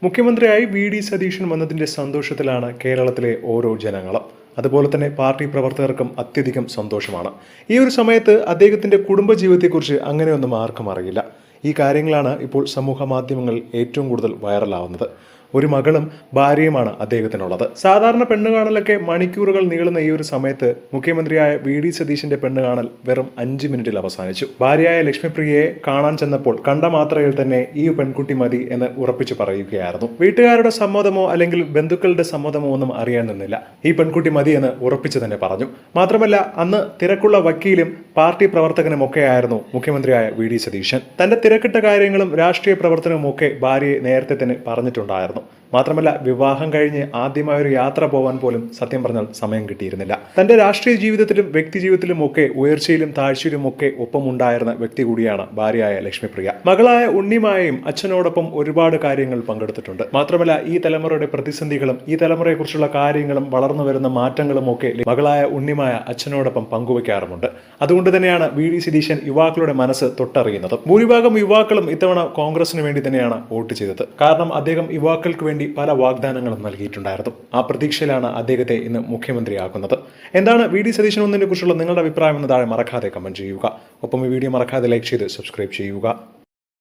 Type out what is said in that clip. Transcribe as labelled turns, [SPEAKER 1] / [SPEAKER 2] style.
[SPEAKER 1] മുഖ്യമന്ത്രിയായി വി.ഡി. സതീശൻ വന്നതിന്റെ സന്തോഷത്തിലാണ് കേരളത്തിലെ ഓരോ ജനങ്ങളും. അതുപോലെ തന്നെ പാർട്ടി പ്രവർത്തകർക്കും അത്യധികം സന്തോഷമാണ്. ഈ ഒരു സമയത്ത് അദ്ദേഹത്തിന്റെ കുടുംബജീവിതത്തെക്കുറിച്ച് അങ്ങനെയൊന്നും ആർക്കും അറിയില്ല. ഈ കാര്യങ്ങളാണ് ഇപ്പോൾ സമൂഹ മാധ്യമങ്ങളിൽ ഏറ്റവും കൂടുതൽ വൈറലാവുന്നത്. ഒരു മകളും ഭാര്യയുമാണ് അദ്ദേഹത്തിനുള്ളത്. സാധാരണ പെണ്ണുകാണലൊക്കെ മണിക്കൂറുകൾ നീളുന്ന ഈ ഒരു സമയത്ത് മുഖ്യമന്ത്രിയായ വി.ഡി. സതീശന്റെ പെണ്ണുകാണൽ വെറും 5 മിനിറ്റിൽ അവസാനിച്ചു. ഭാര്യയായ ലക്ഷ്മിപ്രിയയെ കാണാൻ ചെന്നപ്പോൾ കണ്ട മാത്രയിൽ തന്നെ ഈ പെൺകുട്ടി മതി എന്ന് ഉറപ്പിച്ചു പറയുകയായിരുന്നു. വീട്ടുകാരുടെ സമ്മതമോ അല്ലെങ്കിൽ ബന്ധുക്കളുടെ സമ്മതമോ ഒന്നും അറിയാൻ നിന്നില്ല. ഈ പെൺകുട്ടി മതി എന്ന് ഉറപ്പിച്ചു തന്നെ പറഞ്ഞു. മാത്രമല്ല, അന്ന് തിരക്കുള്ള വക്കീലും പാർട്ടി പ്രവർത്തകനും ഒക്കെയായിരുന്നു മുഖ്യമന്ത്രിയായ വി.ഡി. സതീശൻ. തന്റെ തിരക്കിട്ട കാര്യങ്ങളും രാഷ്ട്രീയ പ്രവർത്തനവും ഒക്കെ ഭാര്യയെ നേരത്തെ തന്നെ പറഞ്ഞിട്ടുണ്ടായിരുന്നു. മാത്രമല്ല, വിവാഹം കഴിഞ്ഞ് ആദ്യമായൊരു യാത്ര പോവാൻ പോലും സത്യം പറഞ്ഞാൽ സമയം കിട്ടിയിരുന്നില്ല. തന്റെ രാഷ്ട്രീയ ജീവിതത്തിലും വ്യക്തി ജീവിതത്തിലും ഒക്കെ ഉയർച്ചയിലും താഴ്ചയിലും ഒക്കെ ഒപ്പമുണ്ടായിരുന്ന വ്യക്തി കൂടിയാണ് ഭാര്യയായ ലക്ഷ്മിപ്രിയ. മകളായ ഉണ്ണിമായയും അച്ഛനോടൊപ്പം ഒരുപാട് കാര്യങ്ങൾ പങ്കെടുത്തിട്ടുണ്ട്. മാത്രമല്ല, ഈ തലമുറയുടെ പ്രതിസന്ധികളും ഈ തലമുറയെക്കുറിച്ചുള്ള കാര്യങ്ങളും വളർന്നു വരുന്ന മാറ്റങ്ങളും ഒക്കെ മകളായ ഉണ്ണിമായ അച്ഛനോടൊപ്പം പങ്കുവയ്ക്കാറുമുണ്ട്. അതുകൊണ്ട് തന്നെയാണ് വി.ഡി. സതീശൻ യുവാക്കളുടെ മനസ്സ് തൊട്ടറിയുന്നത്. ഭൂരിഭാഗം യുവാക്കളും ഇത്തവണ കോൺഗ്രസിന് വേണ്ടി തന്നെയാണ് വോട്ട് ചെയ്തത്. കാരണം അദ്ദേഹം യുവാക്കൾക്ക് വേണ്ടി പല വാഗ്ദാനങ്ങളും നൽകിയിട്ടുണ്ടായിരുന്നു. ആ പ്രതീക്ഷയിലാണ് അദ്ദേഹത്തെ ഇന്ന് മുഖ്യമന്ത്രിയാക്കുന്നത്. എന്താണ് വി.ഡി. സതീശൻ ഒന്നിനെ കുറിച്ചുള്ള നിങ്ങളുടെ അഭിപ്രായം എന്ന് താഴെ മറക്കാതെ കമന്റ് ചെയ്യുക. ഒപ്പം ഈ വീഡിയോ മറക്കാതെ ലൈക്ക് ചെയ്ത് സബ്സ്ക്രൈബ് ചെയ്യുക.